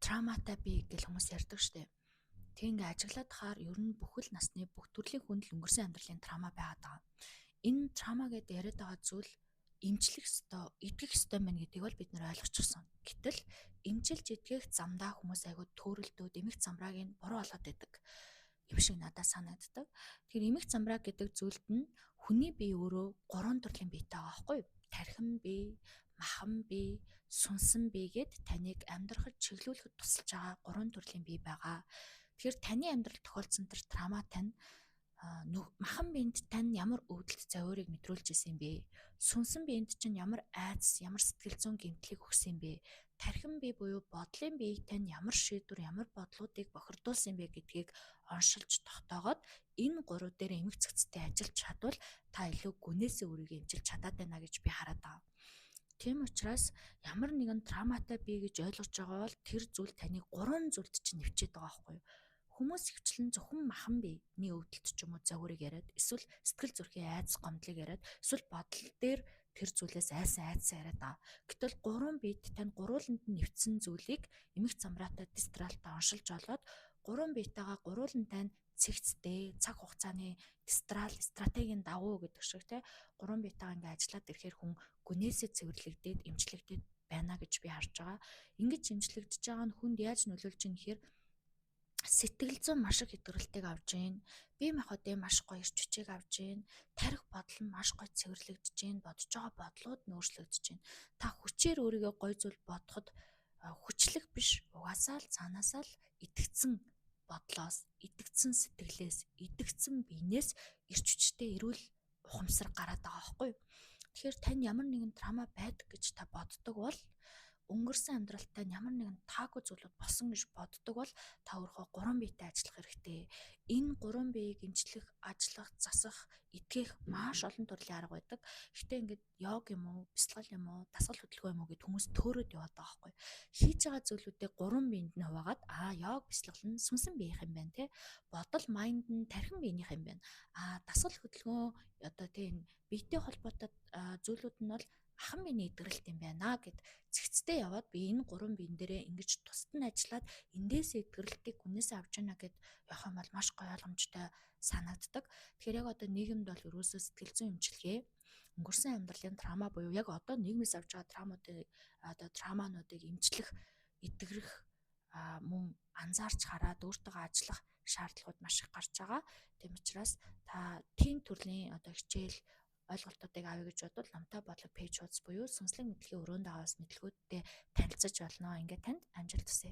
травматай би гэж хүмүүс ярьдаг штеп. Тэг ингээ ажиглаад хаар ер нь бүхэл насны бүх төрлийн хүнд л өнгөрсөн амьдралын травма байгаад байгаа. Энэ травма гэдээ яриад байгаа зүйл эмчлэх ёстой, идэх ёстой мэн гэдгийг бол бид нэр ойлгочихсон. Гэтэл эмчилж идэх замдаа хүмүүс айгуу төөрөлдөөд эмх замбрааг нь буруу олоод идэг юм шиг надад санагддаг. Тэгэхээр эмх замбраа гэдэг зүйлд нь хүний бие өөрөө 3 төрлийн биетэй байгаа байхгүй юу? Тархин бие, махан бие, сүнсэн бие гэд таныг амьдрахад чиглүүлэхэд тусалж байгаа 3 төрлийн бие байгаа. Тэгэхээр таны амьдрал тохиолдсон тэр травма тань махан биед тань ямар өвдөлт завиурыг мэдрүүлж исэн бэ? Сүнсэн биед чинь ямар айдас, ямар сэтгэл зүйн гэмтлийг өгсөн бэ? Тархин бие буюу бодлын биеийг тань ямар шийдвэр, ямар бодлуудыг бохирдуулсан бэ гэдгийг оншилж тогтоогоод энэ 3 дээр эмх цэгцтэй ажиллаж чадвал та илүү гүнээсээ өөрийгөө эмчилж чадаад байна гэж би хараад байгаа. Тийм учраас ямар нэгэн травматай бие гэж ойлгож байгаа бол тэр зүйл таны 3 зүйлд чинь нэвчээд байгаа байхгүй юу? Хүмүүс ихчлэн зөвхөн махан биений өвдөлт ч юм уу загварыг яриад эсвэл сэтгэл зүрхийн айдас гомдлыг яриад эсвэл бодол дээр тэр зүйлээс айсан яриад байгаа. Гэтэл 3 биед тань гурууланд нь нэвтсэн зүйлийг эмх замбраатай дистралтай оншилж олоод 3 биетэйгээ гуруулан тань цэгцтэй цаг хугацааны дистрал стратегийн дагуу гэдэг шиг те 3 биетэйгээ ингээ ажиллаад ирэхээр хүн гүнээсээ цэвэрлэгдээд эмчлэгдээд байна гэж би харж байгаа. Ингэж эмчлэгдэж байгаа нь хүнд яаж нөлөөлж ийн гэхээр сэтгэл зүйн маш их хэтрүүлтийг авж гин, бие махбодын маш гоё эрч хүчийг авж гин, тарих бодол нь маш гоё цэвэрлэгдэж гин, бодож байгаа бодлууд нь өөрчлөгдөж гин. Та хүчээр өөрийгөө гоё зүйл бодоход хүчлэх биш, угаасаа л цаанаасаа л итгэцэн бодлоос, итгэцэн сэтгэлээс, итгэцэн биенээс эрч хүчтэй эрүүл ухамсар гараад байгаа байхгүй юу? Тэгэхээр тань ямар нэгэн травма байдаг гэж та боддог бол өнгөрсөн амьдралтай ямар нэгэн таагүй зүйлүүд болсон гэж боддог бол та өөрөө 3 биетэй ажиллах хэрэгтэй. Энэ 3 биеийг эмчлэх, ажиллах, засах, итгэх маш олон төрлийн арга байдаг. Гэхдээ ингээд йог юм уу, бясалгал юм уу, дасгал хөдөлгөөн юм уу гэд хүмүүс төөрөөд яваад байгаа байхгүй. Хийж байгаа зүйлүүдээ 3 биенд нь хуваагаад йог, бясалгал нь сүнсэн биеийнх юм байна те. Бодол, майнд нь тархин биеийнх юм байна. Дасгал хөдөлгөөн одоо тийм биетэй холбоотой зүйлүүд нь бол махан биений идэгрэлт юм байна гэд цэгцтэй яваад би энэ 3 биен дээрээ ингэж тусад нь ажиллаад эндээс идэгрэлтийг гүнээс авч яана гэд явах юм бол маш гоё ойлгомжтой санагддаг. Тэгэхээр яг одоо нийгэмд бол ерөөсөө сэтгэл зүйн эмчилгээ өнгөрсөн амьдралын травма буюу яг одоо нийгмээс авч байгаа травмануудыг эмчлэх, идэгрэх мөн анзаарч хараад өөртөөгөө ажиллах шаардлагууд маш их гарч байгаа. Тийм учраас та тийм төрлийн одоо хичээл ойлголтуудыг авъя гэж бодвол намтай бодлого пэйж хуудас буюу сүнслэг мэдлэгийн өрөөнд аваас мэдлгүүдтэй танилцаж болно. Ингээд танд амжилт хүсье.